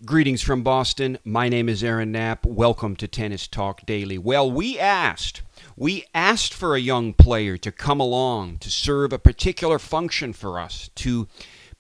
Greetings from Boston. My name is Aaron Knapp. Welcome to Tennis Talk Daily. Well, we asked for a young player to come along to serve a particular function for us, to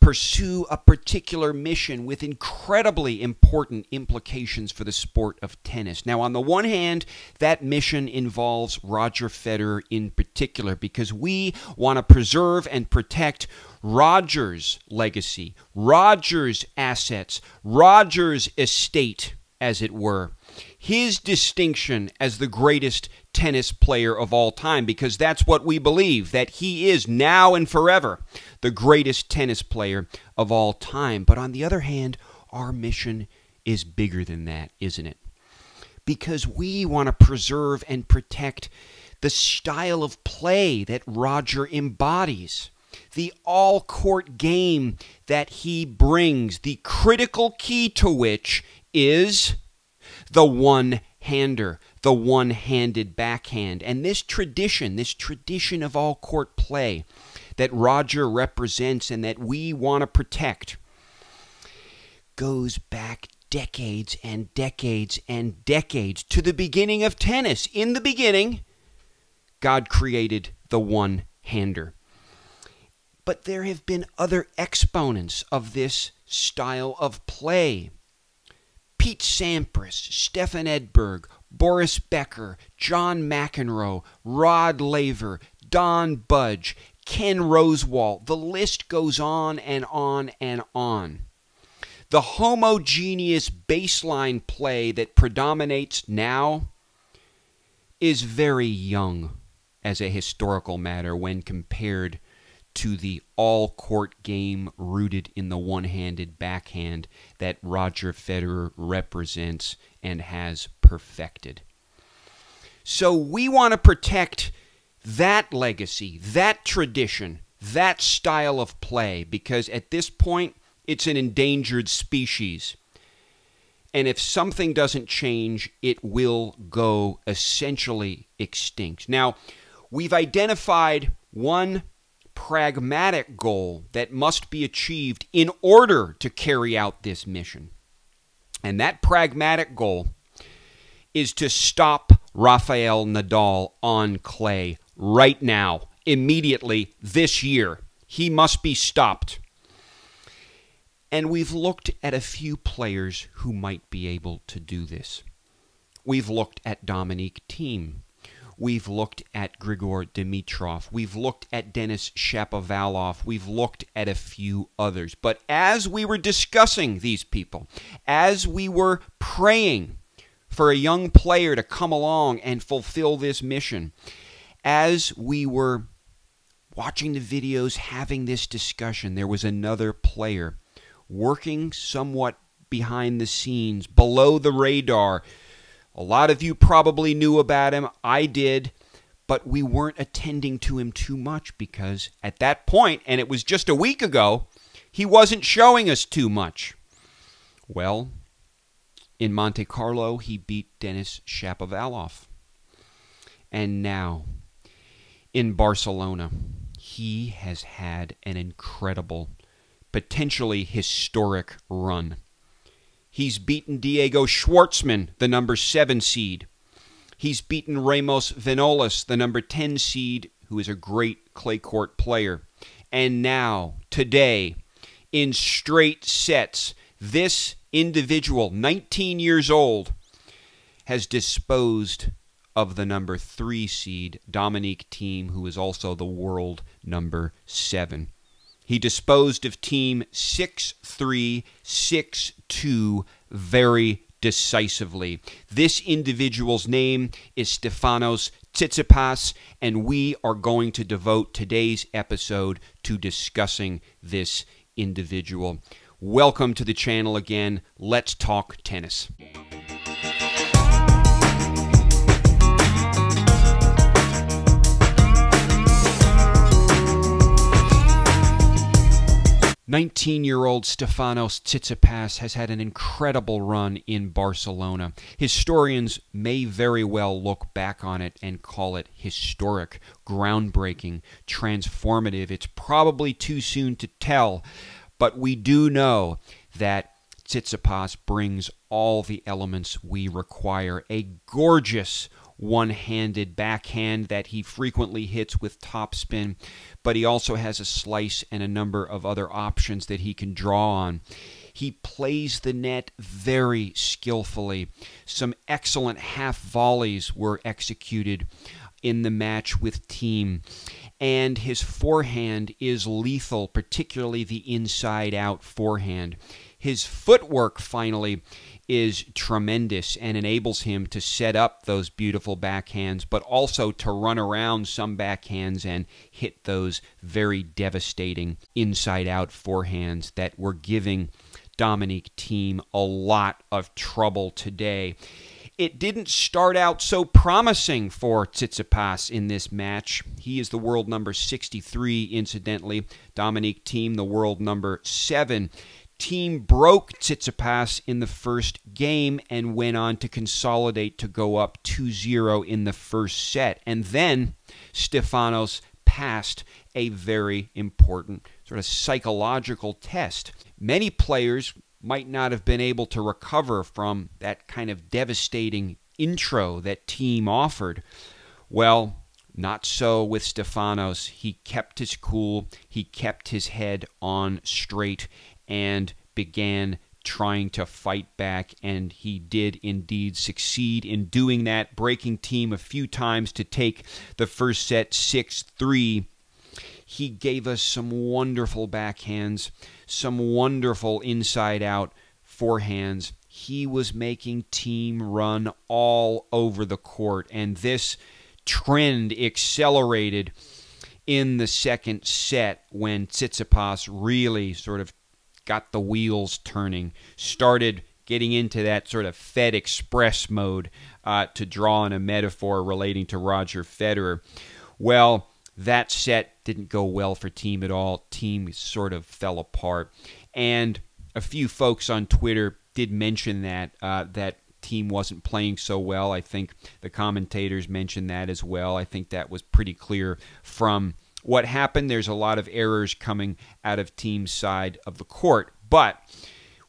pursue a particular mission with incredibly important implications for the sport of tennis. Now, on the one hand, that mission involves Roger Federer in particular, because we want to preserve and protect Roger's legacy, Roger's assets, Roger's estate, as it were. His distinction as the greatest tennis player of all time, because that's what we believe, that he is now and forever the greatest tennis player of all time. But on the other hand, our mission is bigger than that, isn't it? Because we want to preserve and protect the style of play that Roger embodies, the all-court game that he brings, the critical key to which is the one-hander, the one-handed backhand. And this tradition of all-court play that Roger represents and that we want to protect goes back decades and decades and decades to the beginning of tennis. In the beginning, God created the one-hander. But there have been other exponents of this style of play. Pete Sampras, Stefan Edberg, Boris Becker, John McEnroe, Rod Laver, Don Budge, Ken Rosewall. The list goes on and on and on. The homogeneous baseline play that predominates now is very young as a historical matter when compared to the all-court game rooted in the one-handed backhand that Roger Federer represents and has perfected. So we want to protect that legacy, that tradition, that style of play, because at this point, it's an endangered species. And if something doesn't change, it will go essentially extinct. Now, we've identified one pragmatic goal that must be achieved in order to carry out this mission. And that pragmatic goal is to stop Rafael Nadal on clay right now, immediately, this year. He must be stopped. And we've looked at a few players who might be able to do this. We've looked at Dominic Thiem. We've looked at Grigor Dimitrov. We've looked at Denis Shapovalov. We've looked at a few others. But as we were discussing these people, as we were praying for a young player to come along and fulfill this mission, as we were watching the videos, having this discussion, there was another player working somewhat behind the scenes, below the radar. A lot of you probably knew about him. I did. But we weren't attending to him too much because at that point, and it was just a week ago, he wasn't showing us too much. Well, in Monte Carlo, he beat Denis Shapovalov. And now, in Barcelona, he has had an incredible, potentially historic run. He's beaten Diego Schwartzman, the number 7 seed. He's beaten Ramos Vinolas, the number 10 seed, who is a great clay court player. And now, today, in straight sets, this individual, 19 years old, has disposed of the number 3 seed, Dominic Thiem, who is also the world number 7. He disposed of Thiem 6-3, 6-2 very decisively. This individual's name is Stefanos Tsitsipas, and we are going to devote today's episode to discussing this individual. Welcome to the channel again. Let's talk tennis. 19-year-old Stefanos Tsitsipas has had an incredible run in Barcelona. Historians may very well look back on it and call it historic, groundbreaking, transformative. It's probably too soon to tell, but we do know that Tsitsipas brings all the elements we require. A gorgeous one-handed backhand that he frequently hits with topspin, but he also has a slice and a number of other options that he can draw on. He plays the net very skillfully. Some excellent half volleys were executed in the match with Thiem, and his forehand is lethal, particularly the inside-out forehand. His footwork, finally, is tremendous and enables him to set up those beautiful backhands, but also to run around some backhands and hit those very devastating inside-out forehands that were giving Dominic Thiem a lot of trouble today. It didn't start out so promising for Tsitsipas in this match. He is the world number 63, incidentally. Dominic Thiem, the world number 7. Thiem broke Tsitsipas in the first game and went on to consolidate to go up 2-0 in the first set. And then Stefanos passed a very important sort of psychological test. Many players might not have been able to recover from that kind of devastating intro that Thiem offered. Well, not so with Stefanos. He kept his cool, he kept his head on straight, and began trying to fight back, and he did indeed succeed in doing that, breaking Thiem a few times to take the first set 6-3. He gave us some wonderful backhands, some wonderful inside-out forehands. He was making Thiem run all over the court, and this trend accelerated in the second set when Tsitsipas really sort of got the wheels turning, started getting into that sort of Fed Express mode, to draw on a metaphor relating to Roger Federer. Well, that set didn't go well for Thiem at all. Thiem sort of fell apart. And a few folks on Twitter did mention that Thiem wasn't playing so well. I think the commentators mentioned that as well. I think that was pretty clear from what happened. There's a lot of errors coming out of Thiem's side of the court, but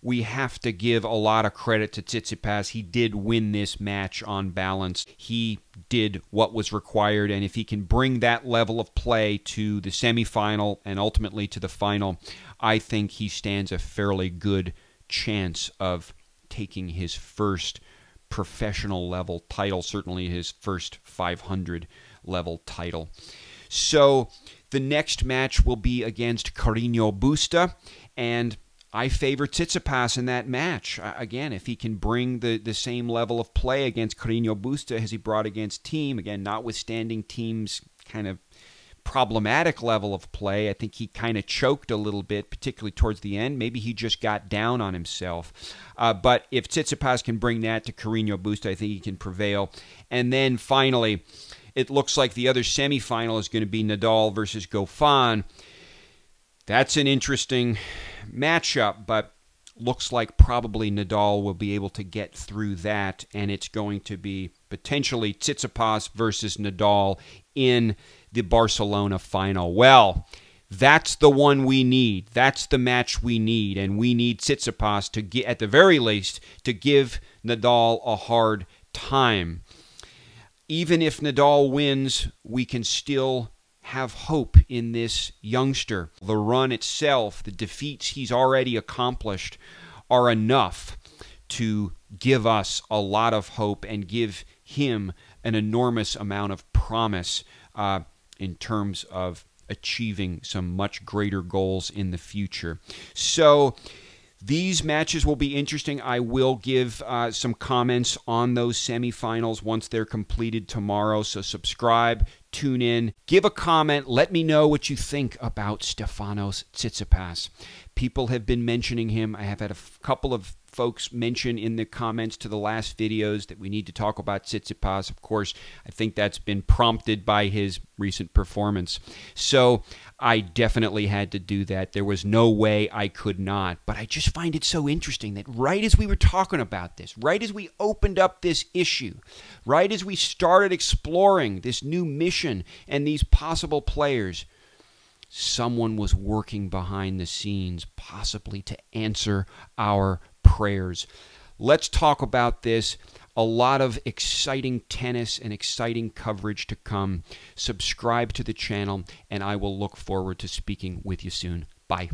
we have to give a lot of credit to Tsitsipas. He did win this match on balance. He did what was required, and if he can bring that level of play to the semifinal and ultimately to the final, I think he stands a fairly good chance of taking his first professional level title, certainly his first 500 level title. So the next match will be against Carreno Busta, and I favor Tsitsipas in that match. Again, if he can bring the same level of play against Carreno Busta as he brought against Thiem, again, notwithstanding Thiem's kind of problematic level of play, I think he kind of choked a little bit, particularly towards the end. Maybe he just got down on himself. But if Tsitsipas can bring that to Carreno Busta, I think he can prevail. And then finally, it looks like the other semifinal is going to be Nadal versus Goffin. That's an interesting matchup, but looks like probably Nadal will be able to get through that, and it's going to be potentially Tsitsipas versus Nadal in the Barcelona final. Well, that's the one we need. That's the match we need, and we need Tsitsipas to get, at the very least, to give Nadal a hard time. Even if Nadal wins, we can still have hope in this youngster. The run itself, the defeats he's already accomplished, are enough to give us a lot of hope and give him an enormous amount of promise in terms of achieving some much greater goals in the future. So these matches will be interesting. I will give some comments on those semifinals once they're completed tomorrow. So subscribe, tune in, give a comment. Let me know what you think about Stefanos Tsitsipas. People have been mentioning him. I have had a couple of folks mention in the comments to the last videos that we need to talk about Tsitsipas. Of course, I think that's been prompted by his recent performance. So I definitely had to do that. There was no way I could not. But I just find it so interesting that right as we were talking about this, right as we opened up this issue, right as we started exploring this new mission and these possible players, someone was working behind the scenes, possibly to answer our prayers. Let's talk about this. A lot of exciting tennis and exciting coverage to come. Subscribe to the channel, and I will look forward to speaking with you soon. Bye.